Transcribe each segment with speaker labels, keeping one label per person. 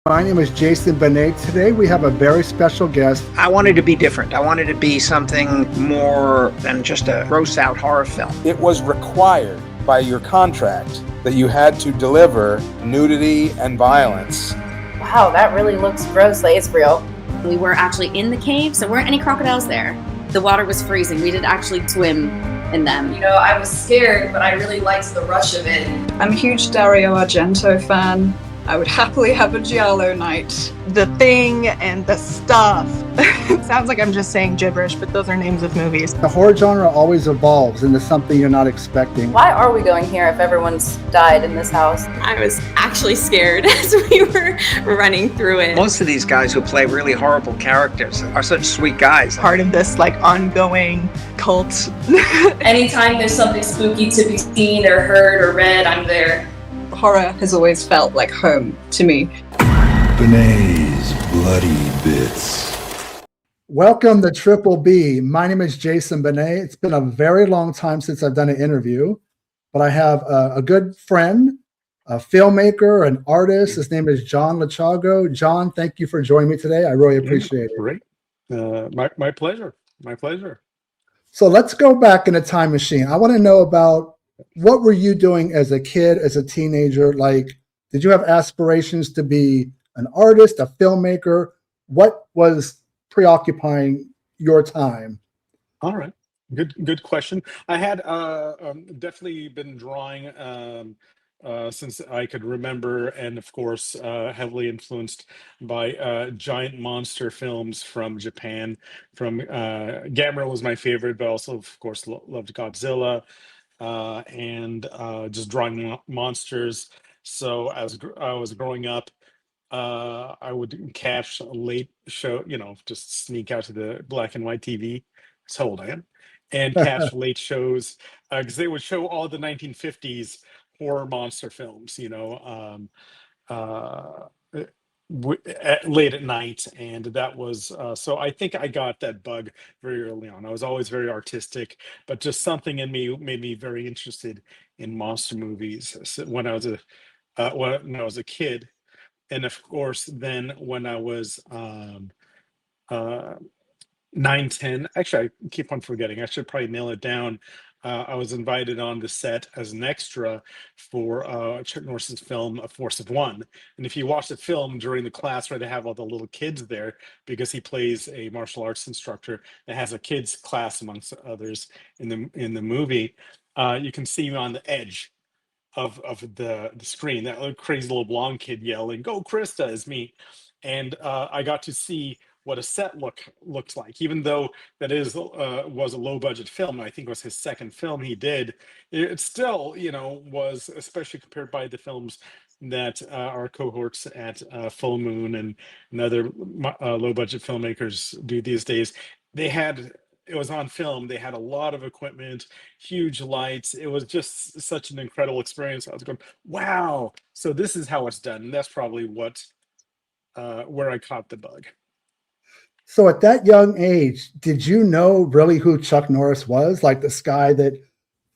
Speaker 1: My name is Jason Benet. Today we have a very special guest.
Speaker 2: I wanted to be different. I wanted to be something more than just a gross out horror film.
Speaker 3: It was required by your contract that you had to deliver nudity and violence.
Speaker 4: Wow, that really looks gross. Like, it's real.
Speaker 5: We were actually in the cave, so there weren't any crocodiles there. The water was freezing. We didn't actually swim in them.
Speaker 6: You know, I was scared, but I really liked the rush of it.
Speaker 7: I'm a huge Dario Argento fan. I would happily have a giallo night.
Speaker 8: The Thing and The Stuff. It sounds like I'm just saying gibberish, but those are names of movies.
Speaker 1: The horror genre always evolves into something you're not expecting.
Speaker 4: Why are we going here if everyone's died in this house?
Speaker 5: I was actually scared as we were running through it.
Speaker 2: Most of these guys who play really horrible characters are such sweet guys.
Speaker 8: Part of this ongoing cult.
Speaker 6: Anytime there's something spooky to be seen or heard or read, I'm there.
Speaker 7: Horror has always felt like home to me.
Speaker 9: Benet's Bloody Bits.
Speaker 1: Welcome to Triple B. My name is Jason Benet. It's been a very long time since I've done an interview, but I have a good friend, a filmmaker, an artist. His name is John Lechago. John, thank you for joining me today. I really appreciate it.
Speaker 10: Great. My pleasure. My pleasure.
Speaker 1: So let's go back in a time machine. I want to know about what were you doing as a kid, as a teenager? Like, did you have aspirations to be an artist, a filmmaker? What was preoccupying your time?
Speaker 10: All right. Good question. I had definitely been drawing since I could remember, and of course, heavily influenced by giant monster films from Japan. From Gamera was my favorite, but also, of course, loved Godzilla. And just drawing monsters. So as I was growing up, I would catch a late show, just sneak out to the black and white TV. That's how old I am. And catch late shows because they would show all the 1950s horror monster films, late at night. And that was so I think I got that bug very early on. I was always very artistic, but just something in me made me very interested in monster movies when I was a kid. And of course then when I was 9, 10, actually I keep on forgetting, I should probably nail it down. I was invited on the set as an extra for Chuck Norris's film A Force of One. And if you watch the film during the class where they have all the little kids there, because he plays a martial arts instructor that has a kids class amongst others in the movie, you can see him on the edge of the screen, that little crazy little blonde kid yelling, "Go Krista," is me. And I got to see what a set looked like, even though that was a low budget film. I think it was his second film he did. It still, was, especially compared by the films that our cohorts at Full Moon and other low budget filmmakers do these days. It was on film. They had a lot of equipment, huge lights. It was just such an incredible experience. I was going, wow, so this is how it's done. And that's probably where I caught the bug.
Speaker 1: So at that young age, did you know really who Chuck Norris was? Like this guy that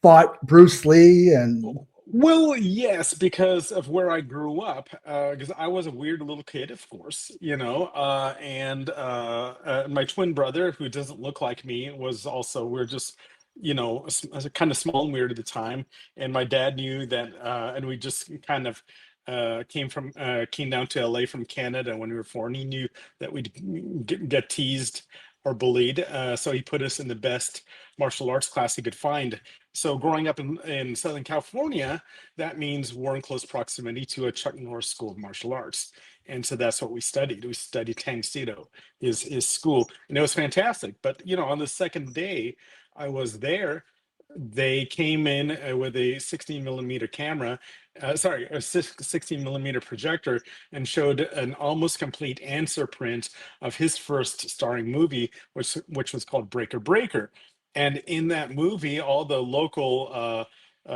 Speaker 1: fought Bruce Lee and...
Speaker 10: Well, yes, because of where I grew up, because I was a weird little kid, of course, and my twin brother, who doesn't look like me, was also, we're just, kind of small and weird at the time. And my dad knew that, and we just kind of came down to LA from Canada when we were 4, and he knew that we'd get teased or bullied. So he put us in the best martial arts class he could find. So growing up in Southern California, that means we're in close proximity to a Chuck Norris School of Martial Arts. And so that's what we studied. We studied Tang Sito, his school. And it was fantastic. But, on the second day I was there, they came in with a 16 millimeter camera, a 16 millimeter projector, and showed an almost complete answer print of his first starring movie, which was called Breaker Breaker. And in that movie, all the local,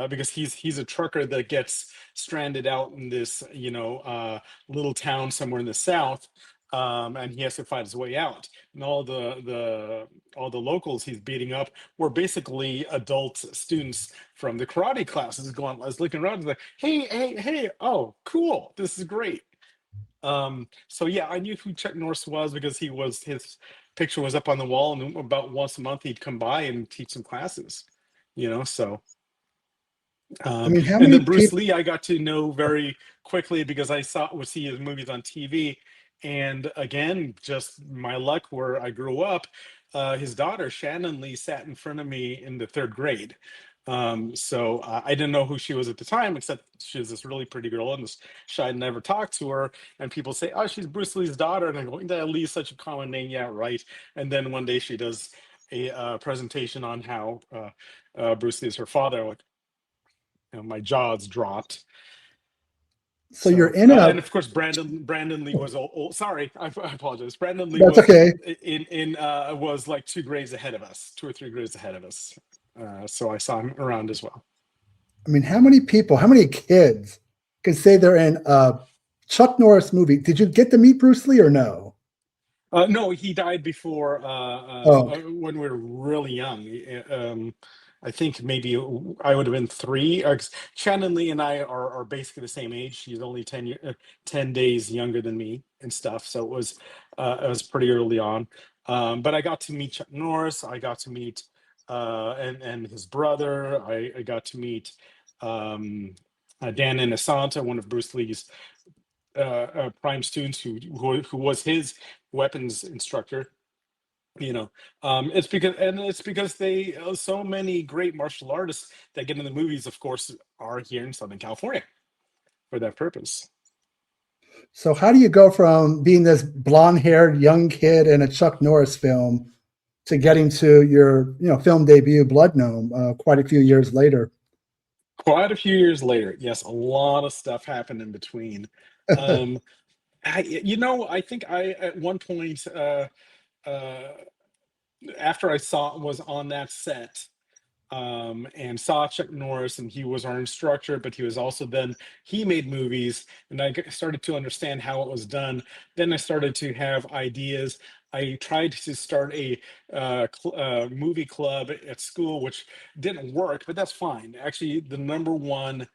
Speaker 10: because he's a trucker that gets stranded out in this, little town somewhere in the South, and he has to fight his way out. And all the locals he's beating up were basically adult students from the karate classes. I was looking around, like, hey, oh, cool, this is great. So yeah, I knew who Chuck Norris was because his picture was up on the wall, and about once a month he'd come by and teach some classes, so
Speaker 1: I mean, how
Speaker 10: and
Speaker 1: many
Speaker 10: then Bruce
Speaker 1: people?
Speaker 10: Lee I got to know very quickly because would see his movies on TV. And again, just my luck where I grew up, his daughter Shannon Lee sat in front of me in the third grade. So I didn't know who she was at the time, except she was this really pretty girl, and I'd never talked to her. And people say, "Oh, she's Bruce Lee's daughter," and I go, "That Lee's such a common name." Yeah, right. And then one day she does a presentation on how Bruce Lee is her father. Like, my jaws dropped.
Speaker 1: So you're
Speaker 10: So,
Speaker 1: in
Speaker 10: and
Speaker 1: a.
Speaker 10: of course, Brandon Lee was sorry, I apologize. Brandon Lee
Speaker 1: That's
Speaker 10: was
Speaker 1: okay.
Speaker 10: in was like 2 grades ahead of us, 2 or 3 grades ahead of us. So I saw him around as well.
Speaker 1: I mean, how many people, how many kids can say they're in a Chuck Norris movie? Did you get to meet Bruce Lee or no?
Speaker 10: No, he died before
Speaker 1: Oh,
Speaker 10: when we were really young. I think maybe I would have been 3. Shannon Lee and I are basically the same age. She's only 10 days younger than me and stuff. So it was pretty early on. But I got to meet Chuck Norris. I got to meet and his brother. I got to meet Dan Inosanto, one of Bruce Lee's prime students who was his weapons instructor. It's because they so many great martial artists that get in the movies, of course, are here in Southern California for that purpose.
Speaker 1: so how do you go from being this blonde-haired young kid in a Chuck Norris film to getting to your, film debut, Blood Gnome, quite a few years later?
Speaker 10: Quite a few years later, yes, a lot of stuff happened in between. um I think I at one point uh after I was on that set, and saw Chuck Norris, and he was our instructor, but he made movies, and I started to understand how it was done. Then I started to have ideas. I tried to start a movie club at school, which didn't work, but that's fine. Actually, the number one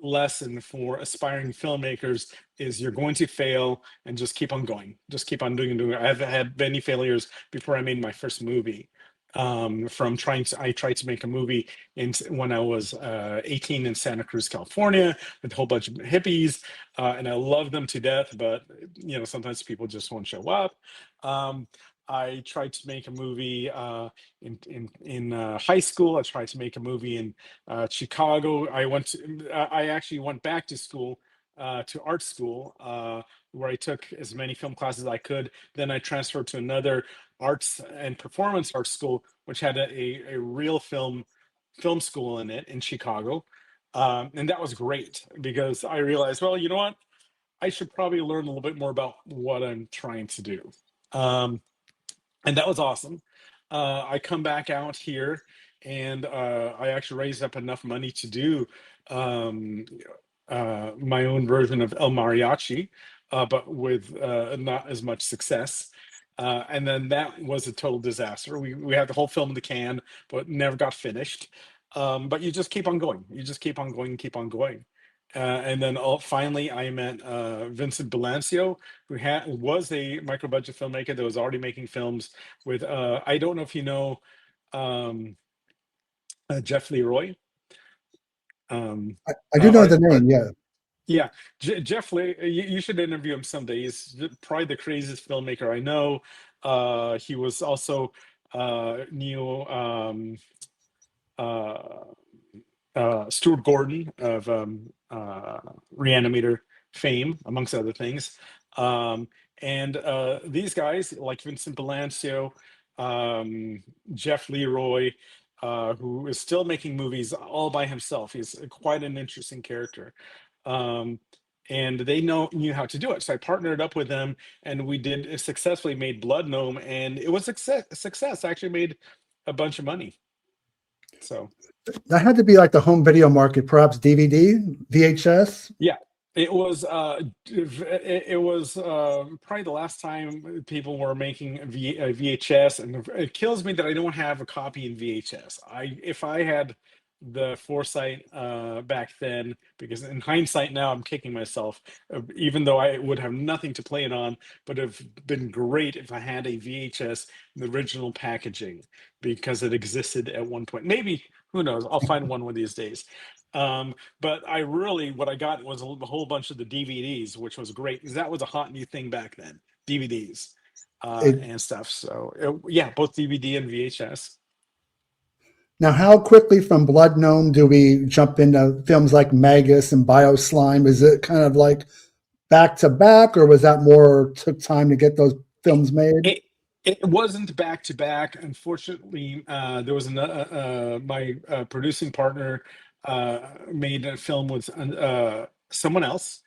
Speaker 10: lesson for aspiring filmmakers is you're going to fail and just keep on going, just keep on doing and doing. I've had many failures before I made my first movie. I tried to make a movie when I was 18 in Santa Cruz, California, with a whole bunch of hippies, and I love them to death, but sometimes people just won't show up. I tried to make a movie in high school. I tried to make a movie in Chicago. I actually went back to school, to art school, where I took as many film classes as I could. Then I transferred to another arts and performance art school, which had a real film school in it in Chicago. And that was great because I realized, well, you know what? I should probably learn a little bit more about what I'm trying to do. And that was awesome. I come back out here, and I actually raised up enough money to do um, my own version of El Mariachi, but with not as much success. And then that was a total disaster. We had the whole film in the can, but never got finished. But you just keep on going. You just keep on going, keep on going. And then finally, I met Vincent Belancio, who was a micro budget filmmaker that was already making films with. I don't know if you know um, Jeff Leroy.
Speaker 1: I do know the name, yeah.
Speaker 10: Yeah, Jeff Lee, you should interview him someday. He's probably the craziest filmmaker I know. He was also Neil Stuart Gordon of Reanimator fame, amongst other things. And these guys, like Vincent Belancio, Jeff Leroy, who is still making movies all by himself. He's quite an interesting character. Um, and they knew how to do it. So I partnered up with them, and we successfully made Blood Gnome, and it was a success. I actually made a bunch of money. So
Speaker 1: That had to be like the home video market, perhaps DVD, VHS.
Speaker 10: yeah, it was probably the last time people were making VHS, and it kills me that I don't have a copy in VHS. If I had the foresight back then, because in hindsight now I'm kicking myself, even though I would have nothing to play it on, but it have been great if I had a VHS in the original packaging, because it existed at one point. Maybe, who knows, I'll find one of these days. But I really, what I got was a whole bunch of the DVDs, which was great, because that was a hot new thing back then, DVDs and stuff. So yeah, both DVD and VHS.
Speaker 1: Now, how quickly from Blood Gnome do we jump into films like Magus and Bioslime? Is it kind of like back to back, or was that more took time to get those films made?
Speaker 10: It wasn't back to back. Unfortunately, there was my producing partner made a film with someone else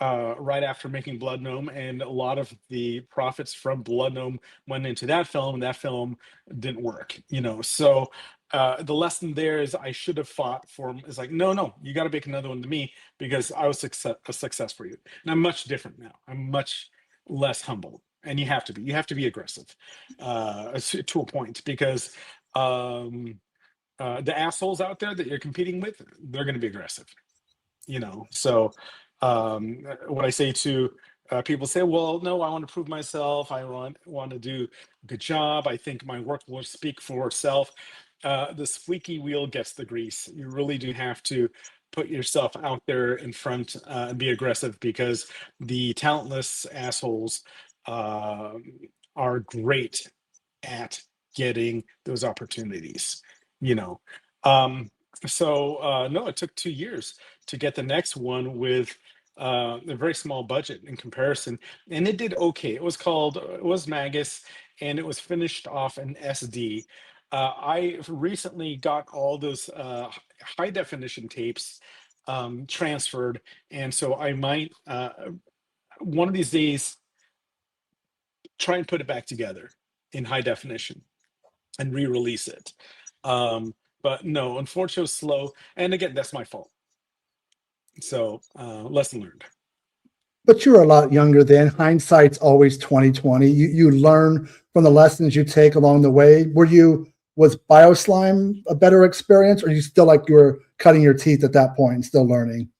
Speaker 10: right after making Blood Gnome, and a lot of the profits from Blood Gnome went into that film, and that film didn't work, you know. So the lesson there is I should have fought for him. It's like, no, you got to make another one to me, because I was a success for you. And I'm much different now. I'm much less humble, and you have to be aggressive to a point, because the assholes out there that you're competing with, they're going to be aggressive, you know. So what I say to people say, well, no, I want to prove myself. I want to do a good job. I think my work will speak for itself. The squeaky wheel gets the grease. You really do have to put yourself out there in front and be aggressive, because the talentless assholes are great at getting those opportunities, you know. No, it took 2 years to get the next one with a very small budget in comparison, and it did okay. It was Magus, and it was finished off in SD. I recently got all those high definition tapes transferred, and so I might one of these days try and put it back together in high definition and re-release it. But no, unfortunately, it was slow. And again, that's my fault. So lesson learned.
Speaker 1: But you were a lot younger then. Hindsight's always 2020. You learn from the lessons you take along the way. Was Bioslime a better experience, or you still like you were cutting your teeth at that point and still learning?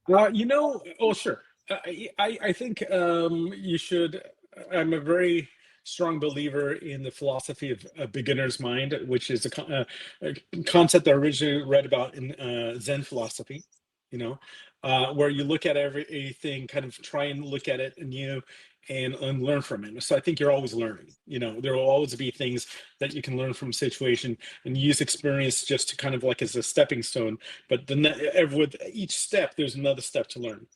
Speaker 10: Sure. I think you should. I'm a very strong believer in the philosophy of a beginner's mind, which is a concept I originally read about in Zen philosophy, you know, where you look at everything, kind of try and look at it anew and learn from it. So I think you're always learning, you know. There will always be things that you can learn from a situation and use experience just to kind of like as a stepping stone. But then with each step, there's another step to learn.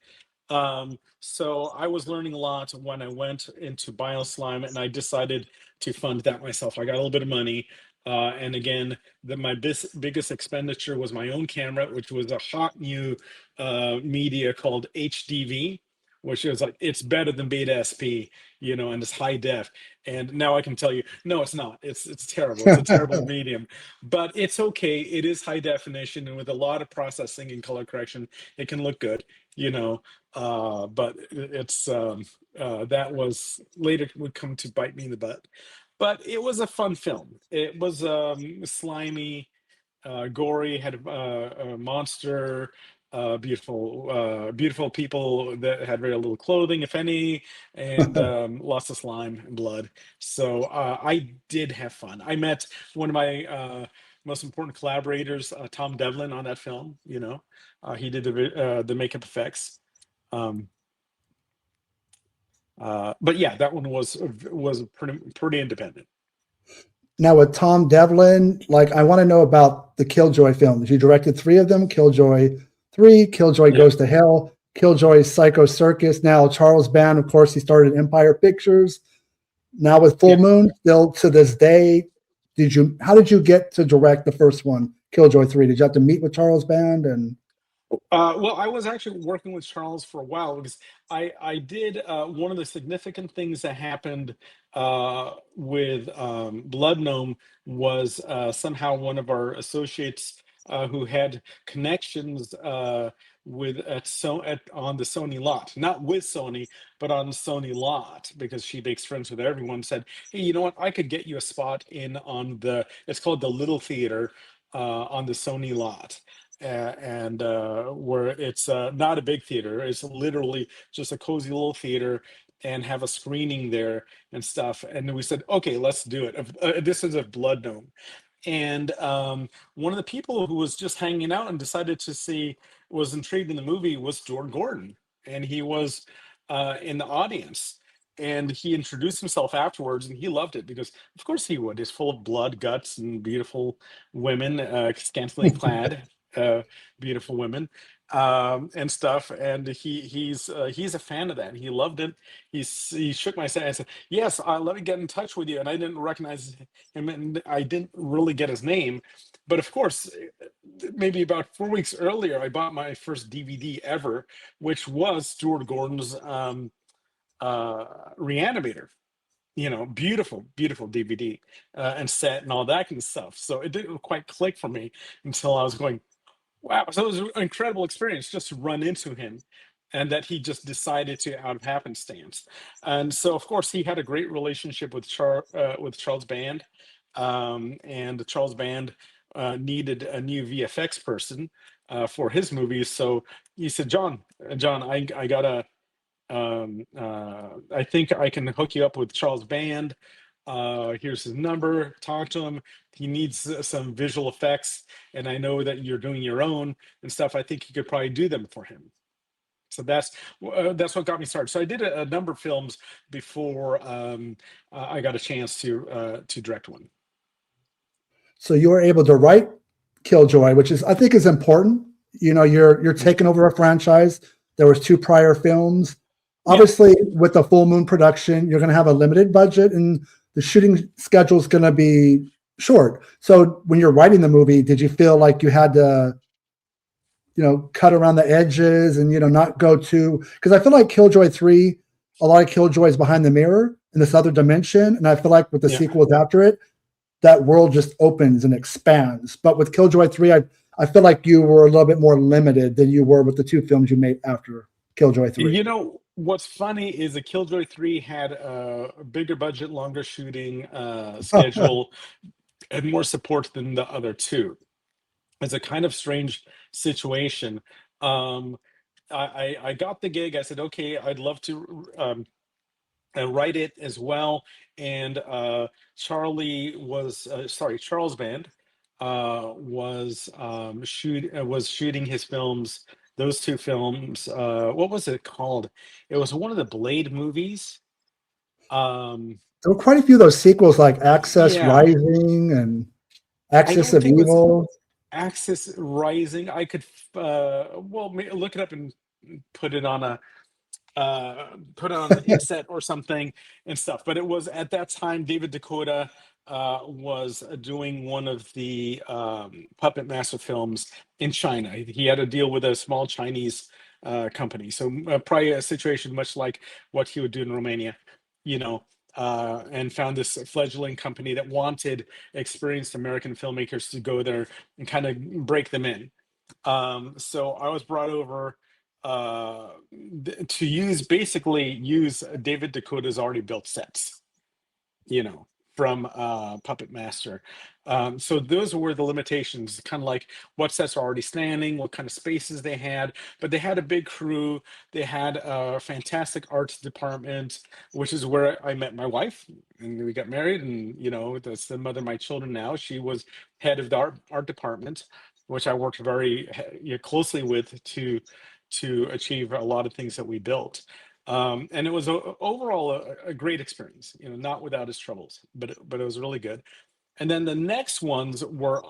Speaker 10: So I was learning a lot when I went into Bioslime, and I decided to fund that myself. I got a little bit of money. And again, my biggest expenditure was my own camera, which was a hot new media called HDV, which is like, it's better than Beta SP, you know, and it's high def. And now I can tell you, no, it's not. It's terrible. It's a terrible medium, but it's okay. It is high definition, and with a lot of processing and color correction, it can look good, you know. But it's that was later would come to bite me in the butt. But it was a fun film. It was slimy, gory, had a monster, beautiful people that had very little clothing, if any, and lots of slime and blood. So I did have fun. I met one of my most important collaborators, Tom Devlin, on that film. You know, he did the makeup effects. But yeah, that one was pretty independent.
Speaker 1: Now with Tom Devlin, like I want to know about the Killjoy films. You directed 3 of them: Killjoy 3, Killjoy Goes to Hell, Killjoy Psycho Circus. Now Charles Band, of course, he started Empire Pictures. Now with Full Moon, still to this day, how did you get to direct the first one, Killjoy 3? Did you have to meet with Charles Band? And
Speaker 10: well, I was actually working with Charles for a while, because I did one of the significant things that happened with Blood Gnome was somehow one of our associates who had connections on the Sony lot, not with Sony, but on Sony lot, because she makes friends with everyone, said, hey, you know what, I could get you a spot in on it's called the Little Theater on the Sony lot. And where it's not a big theater, it's literally just a cozy little theater, and have a screening there and stuff. And we said, okay, let's do it. This is a Blood Gnome. And one of the people who was just hanging out and decided to see, was intrigued in the movie, was Stuart Gordon. And he was in the audience. And he introduced himself afterwards, and he loved it because, of course, he would. It's full of blood, guts, and beautiful women, scantily clad, beautiful women, and stuff. And he's a fan of that. He loved it. He shook my hand and said, "Yes, let me get in touch with you." And I didn't recognize him, and I didn't really get his name. But of course, maybe about 4 weeks earlier, I bought my first DVD ever, which was Stuart Gordon's Reanimator. Beautiful DVD, and set and all that kind of stuff. So it didn't quite click for me until I was going, wow. So it was an incredible experience just to run into him, and that he just decided to, out of happenstance. And so, of course, he had a great relationship with Charles Band, and Charles Band needed a new VFX person for his movies. So he said, John, I gotta, I think I can hook you up with Charles Band. Here's his number. Talk to him. He needs some visual effects, and I know that you're doing your own and stuff. I think you could probably do them for him. So that's what got me started. So I did a number of films before I got a chance to direct one.
Speaker 1: So you were able to write Killjoy, which I think is important. You're taking over a franchise. There was 2 prior films. Obviously, with the Full Moon production, you're going to have a limited budget, and the shooting schedule is going to be short. So when you're writing the movie, did you feel like you had to, cut around the edges and, not go too, because I feel like Killjoy 3, a lot of Killjoy is behind the mirror in this other dimension. And I feel like with the sequels after it, that world just opens and expands. But with Killjoy 3, I feel like you were a little bit more limited than you were with the 2 films you made after Killjoy 3.
Speaker 10: What's funny is that Killjoy 3 had a bigger budget, longer shooting schedule, and more support than the other 2. It's a kind of strange situation. I got the gig. I said, okay, I'd love to write it as well. And Charles Band was shooting his films. Those 2 films, what was it called? It was one of the Blade movies.
Speaker 1: There were quite a few of those sequels, like Axis Rising and Axis of Evil.
Speaker 10: Axis Rising. I could look it up and put it on an inset or something and stuff. But it was at that time David Dakota was doing one of the Puppet Master films in China. He had a deal with a small Chinese company. So probably a situation much like what he would do in Romania, and found this fledgling company that wanted experienced American filmmakers to go there and kind of break them in. So I was brought over to use David Dakota's already built sets, from Puppet Master. So those were the limitations, kind of like what sets are already standing, what kind of spaces they had, but they had a big crew. They had a fantastic arts department, which is where I met my wife, and we got married, and that's the mother of my children now. She was head of the art department, which I worked very closely with to achieve a lot of things that we built. And it was overall a great experience, not without its troubles, but it was really good. And then the next ones were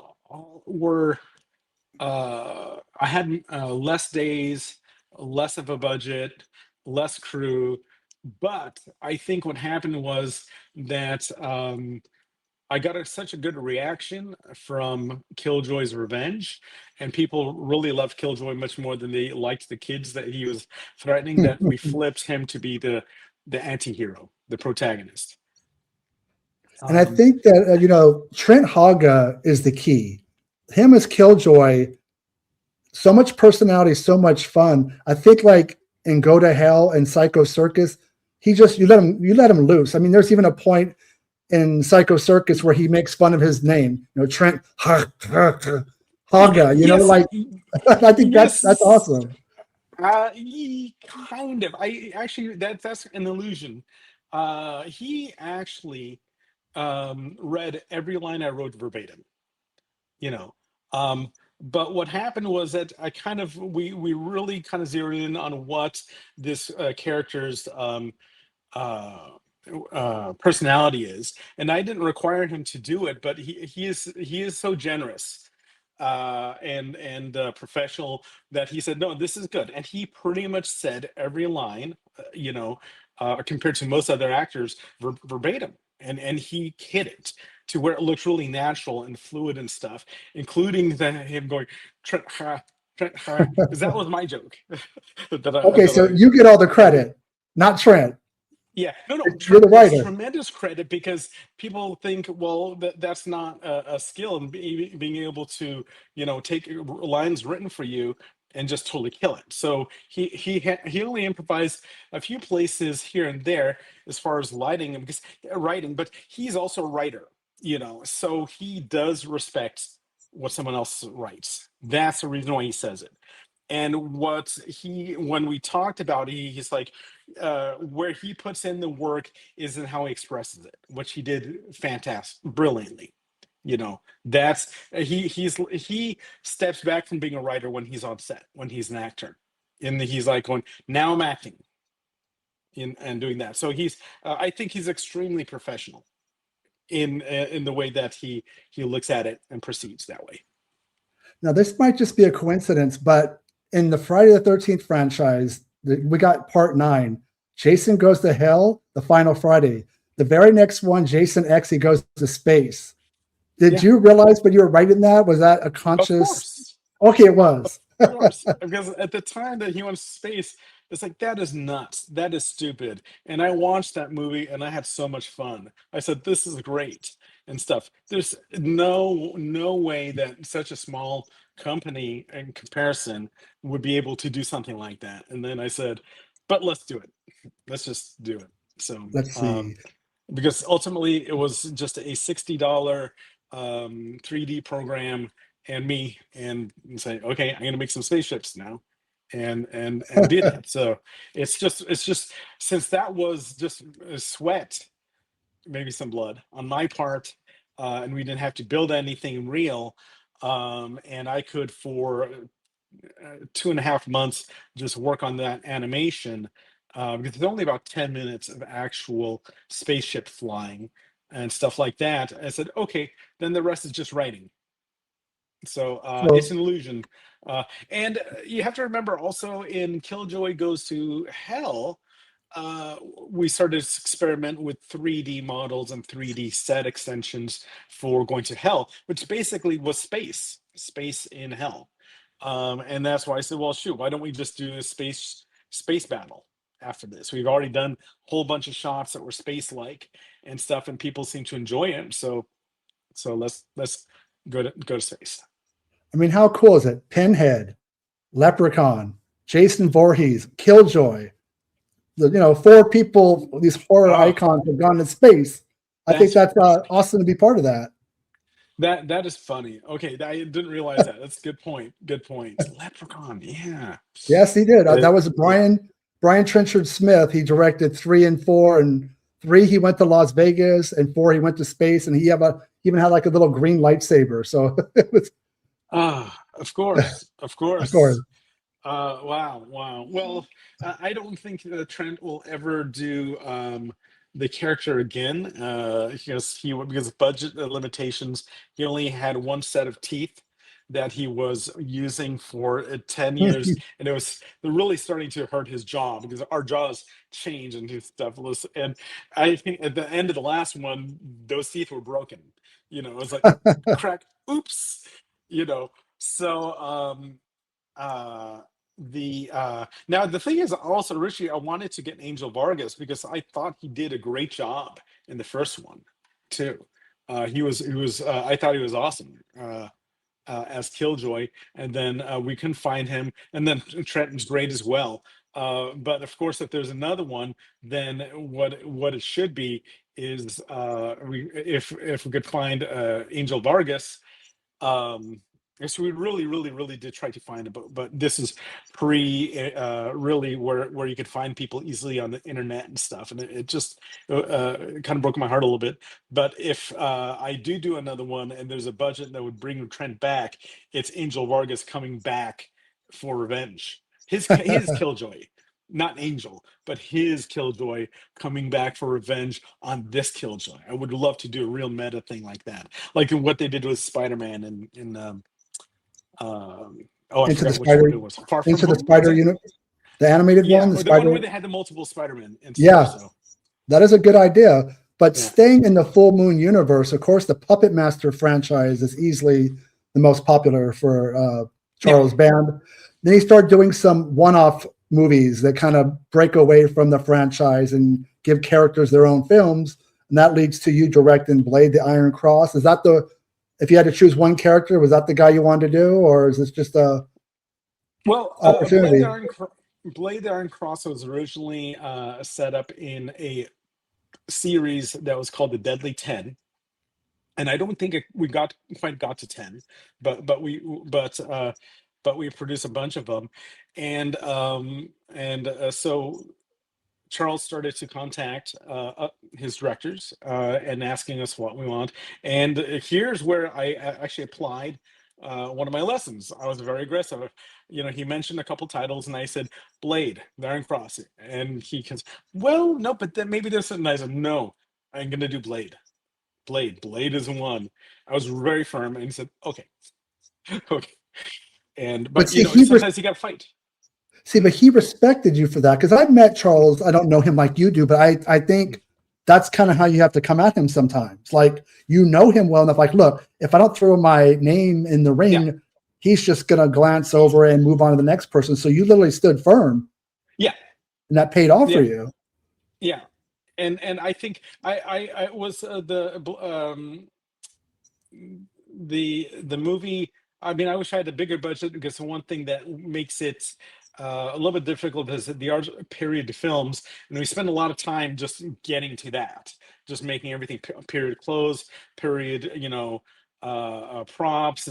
Speaker 10: I had less days, less of a budget, less crew. But I think what happened was that I got such a good reaction from Killjoy's Revenge, and people really loved Killjoy much more than they liked the kids that he was threatening, that we flipped him to be the anti-hero, the protagonist.
Speaker 1: And I think that, Trent Haga is the key. Him as Killjoy, so much personality, so much fun. I think like in Go to Hell and Psycho Circus, you let him loose. I mean, there's even a point in Psycho Circus where he makes fun of his name, Trent Haga,
Speaker 10: Yes,
Speaker 1: like I think that's
Speaker 10: yes.
Speaker 1: awesome.
Speaker 10: Kind of. I actually that's an illusion. He actually read every line I wrote verbatim. You know, but what happened was that we really kind of zeroed in on what this character's uh, personality is, and I didn't require him to do it, but he is so generous and professional that he said, no, this is good, and he pretty much said every line, compared to most other actors, verbatim, and he hit it to where it looks really natural and fluid and stuff, including him going Trent ha, Trent ha, because that was my joke.
Speaker 1: Okay, so you get all the credit, not Trent.
Speaker 10: Yeah, no,
Speaker 1: You're the
Speaker 10: Trent gets
Speaker 1: writer.
Speaker 10: tremendous credit because people think, well, that's not a skill, and being able to, take lines written for you and just totally kill it. So he only improvised a few places here and there as far as lighting and because writing, but he's also a writer, so he does respect what someone else writes. That's the reason why he says it. And when we talked about it, he's like, where he puts in the work is in how he expresses it, which he did fantastic, brilliantly. That's he steps back from being a writer when he's on set, when he's an actor, and he's like going, now I'm acting, and doing that. So I think he's extremely professional in the way that he looks at it and proceeds that way.
Speaker 1: Now, this might just be a coincidence, but in the Friday the 13th franchise, we got part 9. Jason Goes to Hell, the final Friday. The very next one, Jason X, he goes to space. Did you realize when you were writing that? Was that a conscious?
Speaker 10: Of course.
Speaker 1: Okay, it was.
Speaker 10: Of course. Because at the time that he went to space, it's like, that is nuts. That is stupid. And I watched that movie and I had so much fun. I said, this is great and stuff. There's no way that such a small company in comparison would be able to do something like that. And then I said, but let's do it. Let's just do it. So
Speaker 1: let's see.
Speaker 10: Because ultimately it was just a $60 3D program and me, and say, okay, I'm gonna make some spaceships now and did that. So it's just since that was just sweat, maybe some blood on my part, and we didn't have to build anything real, and I could for 2.5 months just work on that animation, because it's only about 10 minutes of actual spaceship flying and stuff like that. I said, okay, then the rest is just writing. So it's an illusion. And you have to remember also in Killjoy Goes to Hell, we started to experiment with 3D models and 3D set extensions for Going to Hell, which basically was space in hell. And that's why I said, well, shoot, why don't we just do a space battle after this? We've already done a whole bunch of shots that were space-like and stuff, and people seem to enjoy it. So let's go to space.
Speaker 1: I mean, how cool is it? Pinhead, Leprechaun, Jason Voorhees, Killjoy. 4 people, these horror icons have gone to space. I think that's awesome to be part of that.
Speaker 10: That is funny. Okay, I didn't realize that. That's a good point. Good point. Leprechaun, yeah.
Speaker 1: Yes, he did. That was Brian Trenchard Smith. He directed 3 and 4, and 3 he went to Las Vegas, and 4 he went to space, and he even had like a little green lightsaber. So it was.
Speaker 10: Of course.
Speaker 1: Of course.
Speaker 10: Wow. Well, I don't think that Trent will ever do the character again, because of budget limitations. He only had one set of teeth that he was using for 10 years, and it was really starting to hurt his jaw because our jaws change and his stuff. And I think at the end of the last one, those teeth were broken. It was like crack, oops. So now the thing is also, Richie, I wanted to get Angel Vargas because I thought he did a great job in the first one too. He was I thought he was awesome as Killjoy, and then we couldn't find him, and then Trenton's great as well. But of course, if there's another one, then what it should be is if we could find Angel Vargas. So we really did try to find it, but this is pre really where you could find people easily on the internet and stuff, and it just kind of broke my heart a little bit. But if I do another one and there's a budget that would bring Trent back, it's Angel Vargas coming back for revenge. His Killjoy, not Angel, but his Killjoy coming back for revenge on this Killjoy. I would love to do a real meta thing like that, like what they did with Spider-Man in oh, I
Speaker 1: Into the
Speaker 10: forgot which one
Speaker 1: spider,
Speaker 10: it was. Far From
Speaker 1: into the
Speaker 10: Home, was
Speaker 1: spider
Speaker 10: it?
Speaker 1: unit, the animated
Speaker 10: Yeah,
Speaker 1: one, the
Speaker 10: or the one
Speaker 1: spider.
Speaker 10: where they had the multiple Spider-Man and
Speaker 1: Yeah,
Speaker 10: stuff. So
Speaker 1: that is a good idea. But
Speaker 10: yeah,
Speaker 1: staying in the Full Moon universe, of course, the Puppet Master franchise is easily the most popular for Charles Band. Then he started doing some one-off movies that kind of break away from the franchise and give characters their own films, and that leads to you directing Blade: The Iron Cross. Is that the, if you had to choose one character, was that the guy you wanted to do, or is this just a
Speaker 10: well,
Speaker 1: opportunity?
Speaker 10: Blade: The Iron Cross was originally set up in a series that was called The Deadly 10, and I don't think we quite got to 10, but we produced a bunch of them, and so Charles started to contact his directors and asking us what we want. And here's where I actually applied one of my lessons. I was very aggressive. You know, he mentioned a couple titles, and I said, Blade, The Iron Cross. And he goes, well, no, but then maybe there's something. I said, no, I'm going to do Blade. Blade is one. I was very firm, and he said, okay. Okay.
Speaker 1: But
Speaker 10: But
Speaker 1: see,
Speaker 10: you know, sometimes you got to fight.
Speaker 1: but he respected you for that, because I've met Charles. I don't know him like you do, but I think that's kind of how you have to come at him sometimes. Like, you know him well enough. Like, look, if I don't throw my name in the ring,
Speaker 10: Yeah.
Speaker 1: he's just going to glance over and move on to the next person. So you literally stood firm.
Speaker 10: Yeah.
Speaker 1: And that paid off for
Speaker 10: Yeah.
Speaker 1: you.
Speaker 10: Yeah. And I think I was the movie. I mean, I wish I had a bigger budget, because the one thing that makes it a little bit difficult is that the art period films, and we spend a lot of time just getting to that, just making everything period clothes, period, you know, props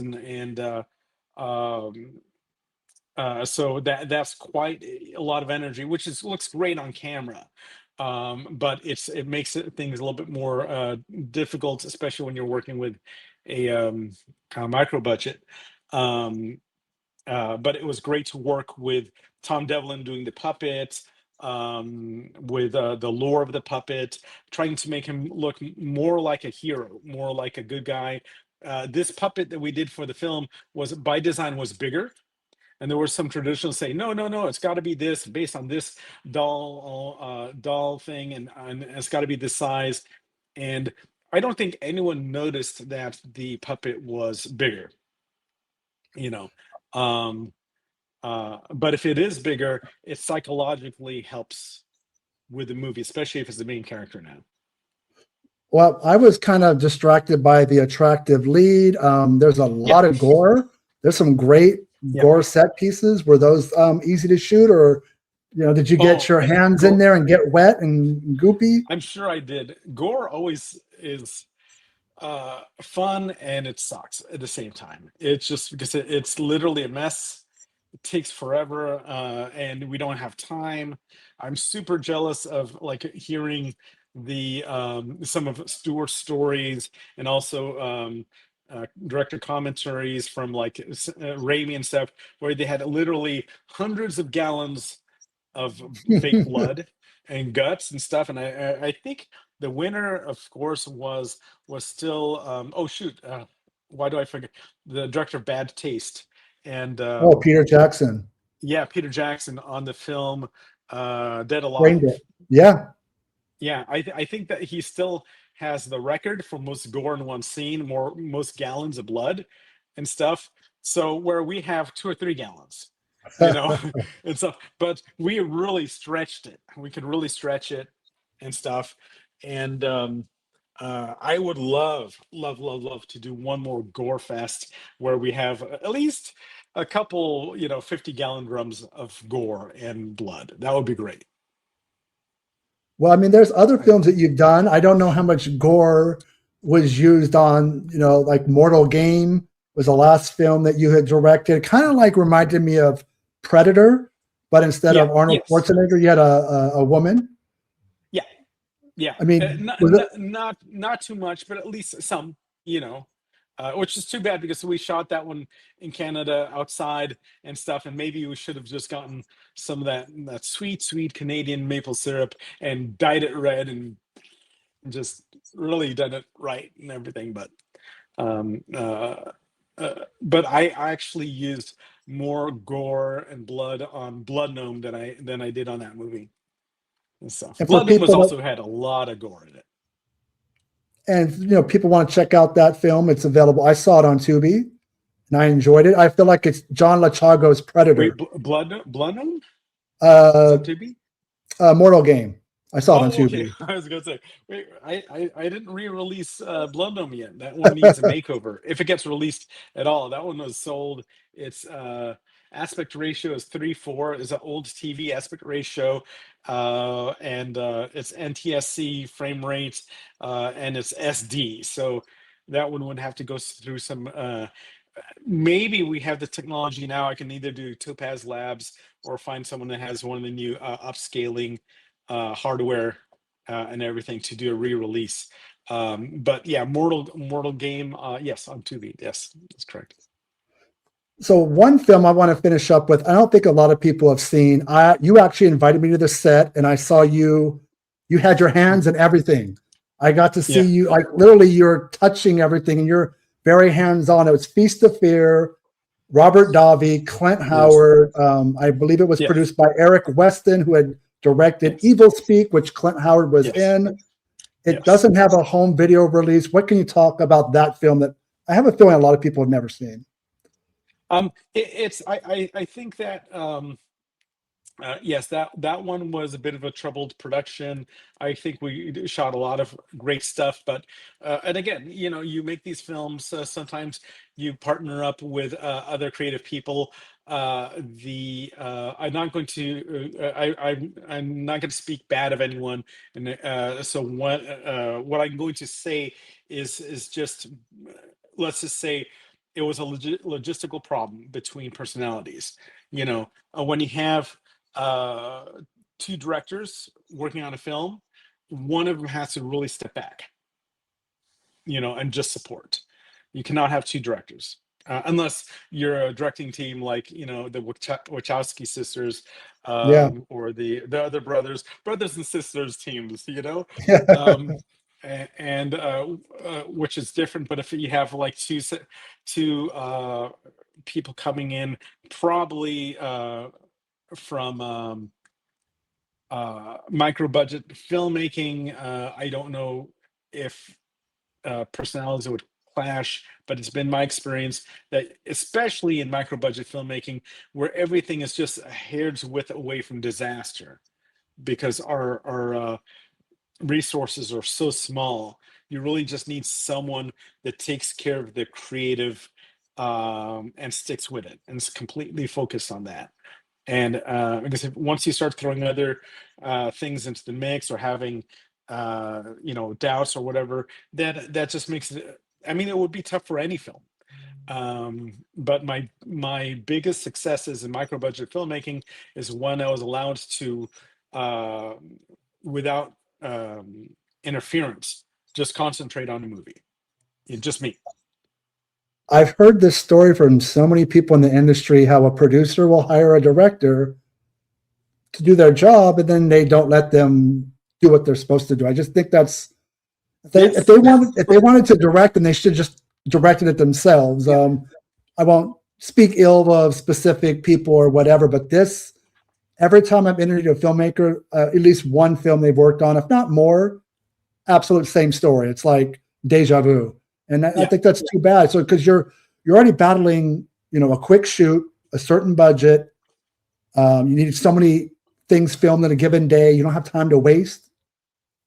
Speaker 10: um, so that's quite a lot of energy, which looks great on camera, but it makes things a little bit more difficult, especially when you're working with a kind of micro budget. Um, but it was great to work with Tom Devlin doing the puppet, with the lore of the puppet, trying to make him look more like a hero, more like a good guy. This puppet that we did for the film was by design was bigger, and there were some traditions saying, no, it's got to be this, based on this doll thing, and it's got to be this size. And I don't think anyone noticed that the puppet was bigger, you know. But if it is bigger, it psychologically helps with the movie, especially if it's the main character now.
Speaker 1: Well, I was kind of distracted by the attractive lead. There's a lot of gore. There's some great gore set pieces. Were those easy to shoot, or did you get your hands in there and get wet and goopy?
Speaker 10: I'm sure I did. Gore always is fun, and it sucks at the same time. It's just because it's literally a mess. It takes forever, and we don't have time. I'm super jealous of like hearing the some of Stewart's stories, and also director commentaries from like Raimi and stuff, where they had literally hundreds of gallons of fake blood and guts and stuff. And I think the winner, of course, was still oh shoot, why do I forget the director of Bad Taste? And
Speaker 1: Peter Jackson.
Speaker 10: Yeah, Peter Jackson on the film Dead
Speaker 1: Brain
Speaker 10: Alive.
Speaker 1: Dead. Yeah.
Speaker 10: Yeah, I think that he still has the record for most gore in one scene, most gallons of blood and stuff. So where we have 2 or 3 gallons, and stuff, but we really stretched it. We could really stretch it and stuff. And I would love to do one more gore fest where we have at least a couple, 50-gallon drums of gore and blood. That would be great.
Speaker 1: Well, I mean, there's other films that you've done. I don't know how much gore was used on, like Mortal Game was the last film that you had directed. Kind of like reminded me of Predator, but instead of Arnold Schwarzenegger, you had a woman.
Speaker 10: Yeah, yeah.
Speaker 1: I mean,
Speaker 10: not too much, but at least some. Which is too bad because we shot that one in Canada outside and stuff, and maybe we should have just gotten some of that sweet Canadian maple syrup and dyed it red and just really done it right and everything. But I actually used more gore and blood on Blood Gnome than I did on that movie and stuff.
Speaker 1: And
Speaker 10: Blood Gnome also had a lot of gore in it.
Speaker 1: And people want to check out that film. It's available. I saw it on Tubi, and I enjoyed it. I feel like it's John Lechago's Predator.
Speaker 10: Wait, Blood Gnome?
Speaker 1: On
Speaker 10: Tubi?
Speaker 1: Mortal Game. I saw it on Tubi.
Speaker 10: Okay. I was gonna say, wait, I didn't re-release Blood Gnome yet. That one needs a makeover if it gets released at all. That one was sold. Its aspect ratio is 3:4. Is an old TV aspect ratio, and it's NTSC frame rate, and it's SD. So that one would have to go through some. Maybe we have the technology now. I can either do Topaz Labs or find someone that has one of the new upscaling hardware and everything to do a re-release. But yeah, Mortal Game, yes, on Tubi. Yes, that's correct.
Speaker 1: So one film I want to finish up with, I don't think a lot of people have seen. You actually invited me to the set, and I saw you had your hands and everything. I got to see you, like literally you're touching everything, and you're very hands-on. It was Feast of Fear, Robert Davi, Clint Howard. I believe it was produced by Eric Weston, who had directed Evil Speak, which Clint Howard was in. It doesn't have a home video release. What can you talk about that film that I have a feeling a lot of people have never seen?
Speaker 10: I think that yes, that one was a bit of a troubled production. I think we shot a lot of great stuff, but and again, you make these films. Sometimes you partner up with other creative people. I'm not going to I'm not going to speak bad of anyone, and so what I'm going to say is just, let's just say it was a logistical problem between personalities. When you have two directors working on a film, one of them has to really step back, and just support. You cannot have two directors unless you're a directing team like the Wachowski sisters, or the other brothers and sisters teams, and which is different. But if you have like two people coming in, probably from micro budget filmmaking, I don't know if personalities would clash, but it's been my experience that especially in micro budget filmmaking, where everything is just a hair's width away from disaster, because our resources are so small, you really just need someone that takes care of the creative and sticks with it and is completely focused on that. And because once you start throwing other things into the mix, or having doubts or whatever, that just makes it, it would be tough for any film. But my biggest successes in micro budget filmmaking is when I was allowed to, without interference, just concentrate on the movie. Just me.
Speaker 1: I've heard this story from so many people in the industry, how a producer will hire a director to do their job, and then they don't let them do what they're supposed to do. I just think that's, if they wanted to direct, then they should just directed it themselves. I won't speak ill of specific people or whatever, but every time I've interviewed a filmmaker, at least one film they've worked on, if not more, absolute same story. It's like deja vu. And I think that's too bad. So, because you're already battling, a quick shoot, a certain budget. You need so many things filmed in a given day. You don't have time to waste.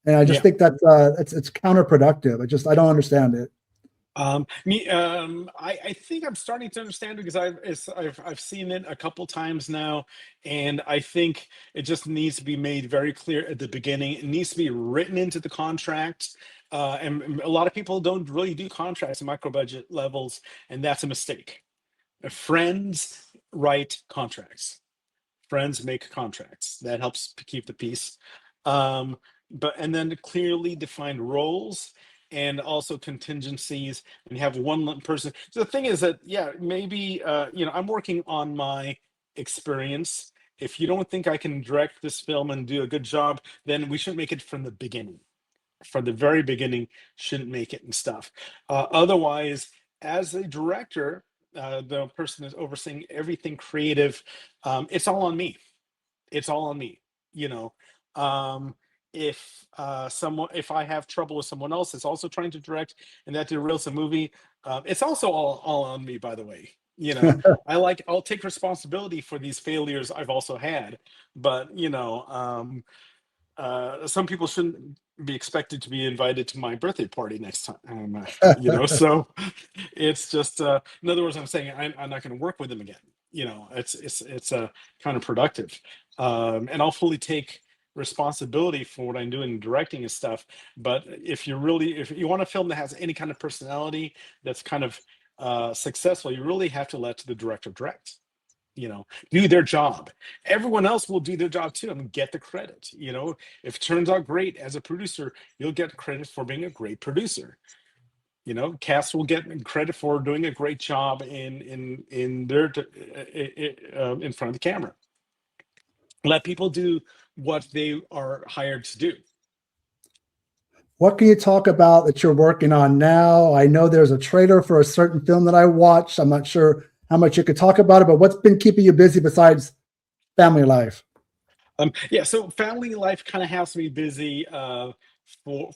Speaker 1: And I just think that it's counterproductive. I don't understand it.
Speaker 10: I think I'm starting to understand because I've seen it a couple times now, and I think it just needs to be made very clear at the beginning. It needs to be written into the contract, and a lot of people don't really do contracts at micro budget levels, and that's a mistake. Friends write contracts. Friends make contracts. That helps to keep the peace. Um, but and then clearly defined roles and also contingencies, and you have one person. So the thing is that, yeah, maybe I'm working on my experience. If you don't think I can direct this film and do a good job, then we should make it from the beginning. From the very beginning, shouldn't make it and stuff. Otherwise, as a director, the person is overseeing everything creative. It's all on me. It's all on me. You know, um, if I have trouble with someone else that's also trying to direct and that derails the movie, it's also all on me. By the way, I'll take responsibility for these failures I've also had, but some people shouldn't be expected to be invited to my birthday party next time. So it's just, in other words, I'm saying I'm not going to work with them again. It's kind of productive, and I'll fully take responsibility for what I'm doing, directing and stuff. But if you want a film that has any kind of personality, that's kind of successful, you really have to let the director direct. Do their job. Everyone else will do their job too and get the credit. If it turns out great as a producer, you'll get credit for being a great producer. Cast will get credit for doing a great job in front of the camera. Let people do what they are hired to do.
Speaker 1: What can you talk about that you're working on now? I know there's a trailer for a certain film that I watched. I'm not sure how much you could talk about it, but what's been keeping you busy besides family life?
Speaker 10: So family life kind of has me busy for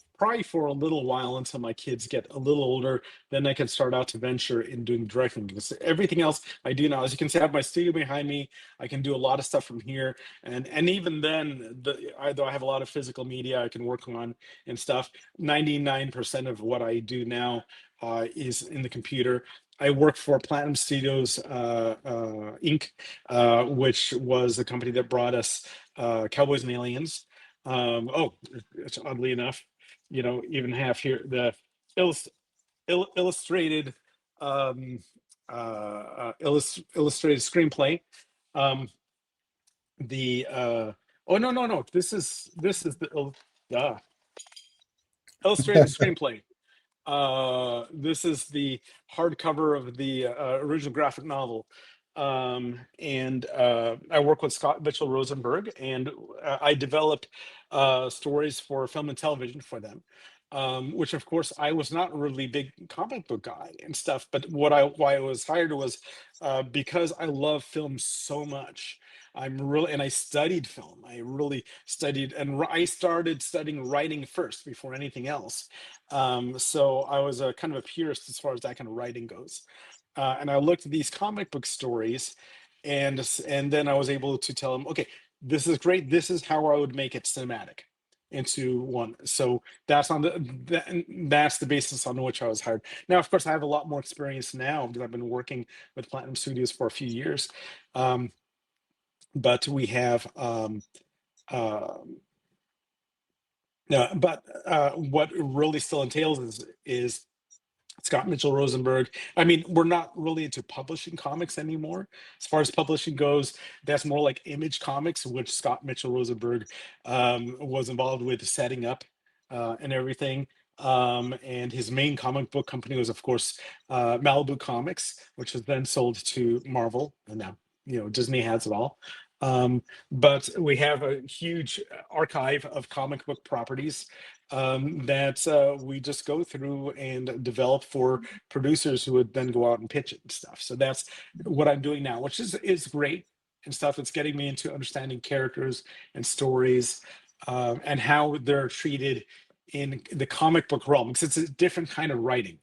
Speaker 10: a little while until my kids get a little older. Then I can start out to venture in doing directing, because everything else I do now, as you can see, I have my studio behind me. I can do a lot of stuff from here, and even then, though I have a lot of physical media I can work on and stuff, 99% of what I do now is in the computer. I work for Platinum Studios Inc., which was the company that brought us Cowboys and Aliens. It's oddly enough, even have here the illustrated illustrated screenplay. Oh, no, this is the illustrated screenplay. This is the hardcover of the original graphic novel. And I work with Scott Mitchell Rosenberg, and I developed stories for film and television for them. Which, of course, I was not a really big comic book guy and stuff, but why I was hired was because I love film so much. And I studied film. I really studied, and I started studying writing first before anything else. So I was a kind of a purist as far as that kind of writing goes. And I looked at these comic book stories, and then I was able to tell them, okay, this is great. This is how I would make it cinematic into one. So that's that's the basis on which I was hired. Now, of course, I have a lot more experience now because I've been working with Platinum Studios for a few years. But we have what really still entails is Scott Mitchell Rosenberg. I mean, we're not really into publishing comics anymore. As far as publishing goes, that's more like Image Comics, which Scott Mitchell Rosenberg was involved with setting up and everything. And his main comic book company was, of course, Malibu Comics, which was then sold to Marvel, and now Disney has it all. But we have a huge archive of comic book properties that we just go through and develop for producers who would then go out and pitch it and stuff. So that's what I'm doing now, which is great and stuff. It's getting me into understanding characters and stories and how they're treated in the comic book realm, because it's a different kind of writing.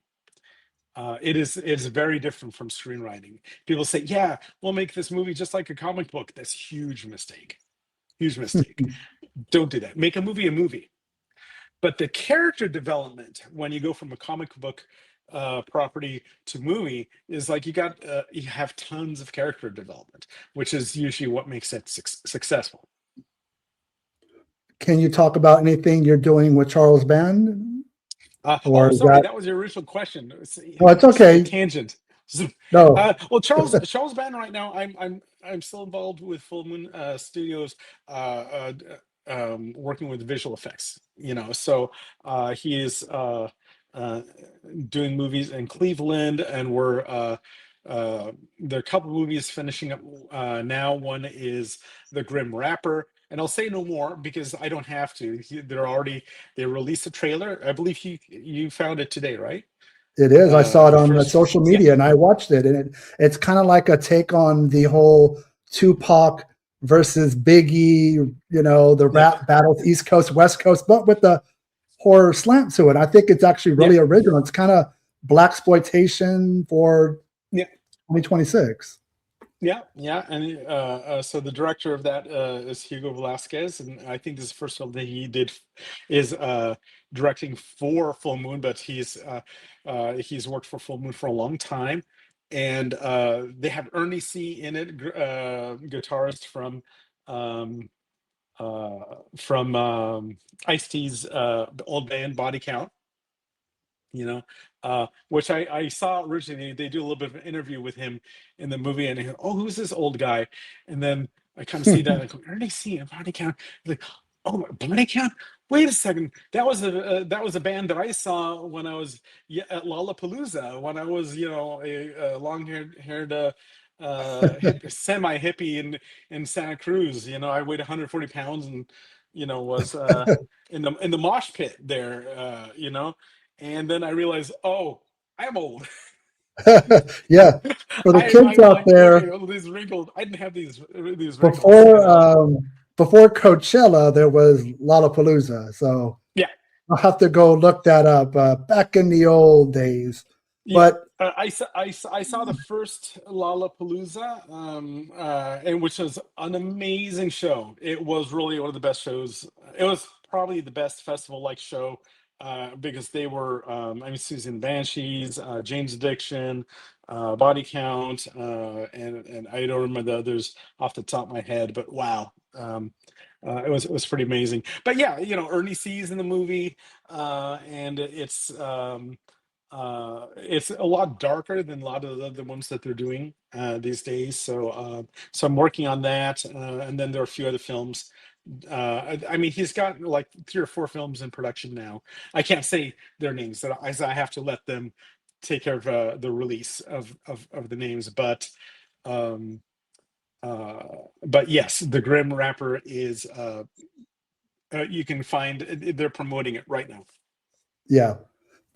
Speaker 10: It's very different from screenwriting. People say, yeah, we'll make this movie just like a comic book. That's a huge mistake. Huge mistake. Don't do that. Make a movie a movie. But the character development, when you go from a comic book property to movie is like you have tons of character development, which is usually what makes it successful.
Speaker 1: Can you talk about anything you're doing with Charles Band? Or
Speaker 10: Sorry, that was your original question.
Speaker 1: Oh, it's okay.
Speaker 10: Tangent.
Speaker 1: No.
Speaker 10: Well, Charles Band right now. I'm still involved with Full Moon Studios, working with visual effects. So he is doing movies in Cleveland, and there are a couple movies finishing up now. One is The Grim Rapper. And I'll say no more because I don't have to. They released a trailer. I believe you found it today, right?
Speaker 1: It is. I saw it on
Speaker 10: First,
Speaker 1: social media, and I watched it, and it's kind of like a take on the whole Tupac versus Biggie, the rap battles, East Coast, West Coast, but with the horror slant to it. I think it's actually really original. It's kind of blaxploitation for 2026.
Speaker 10: Yeah, and so the director of that is Hugo Velasquez, and I think this is the first film that he did is directing for Full Moon, but he's worked for Full Moon for a long time, and they have Ernie C in it, guitarist from Ice-T's old band Body Count. Which I saw originally. They do a little bit of an interview with him in the movie, and who's this old guy? And then I kind of see that, like, where did I see a Body Count? Like, oh, Body Count. Wait a second, that was a band that I saw when I was at Lollapalooza, when I was a long-haired semi hippie in Santa Cruz. I weighed 140 pounds and was in the mosh pit there. And then I realized, oh, I'm old.
Speaker 1: Yeah, for the kids out there,
Speaker 10: these wrinkled. I didn't have these wrinkles.
Speaker 1: Before Coachella, there was Lollapalooza. So
Speaker 10: yeah,
Speaker 1: I'll have to go look that up. Back in the old days, but
Speaker 10: I saw the first Lollapalooza, and which was an amazing show. It was really one of the best shows. It was probably the best festival-like show. Because they were, Susan Banshees, James Addiction, Body Count, and I don't remember the others off the top of my head, but wow, it was pretty amazing. But yeah, Ernie C's in the movie, and it's a lot darker than a lot of the other ones that they're doing these days. So I'm working on that, and then there are a few other films. He's got like 3 or 4 films in production now. I can't say their names, so I have to let them take care of the release of the names. But yes, The Grim Rapper is you can find, they're promoting it right now.
Speaker 1: Yeah.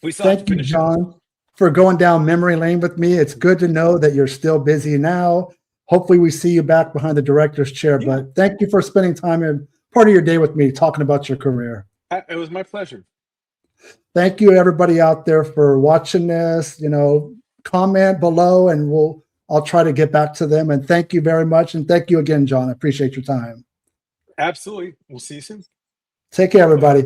Speaker 10: Thank
Speaker 1: you, John, for going down memory lane with me. It's good to know that you're still busy now. Hopefully we see you back behind the director's chair, but thank you for spending time and part of your day with me talking about your career.
Speaker 10: It was my pleasure.
Speaker 1: Thank you, everybody out there, for watching this. Comment below and I'll try to get back to them. And thank you very much. And thank you again, John. I appreciate your time.
Speaker 10: Absolutely. We'll see you soon.
Speaker 1: Take care, everybody.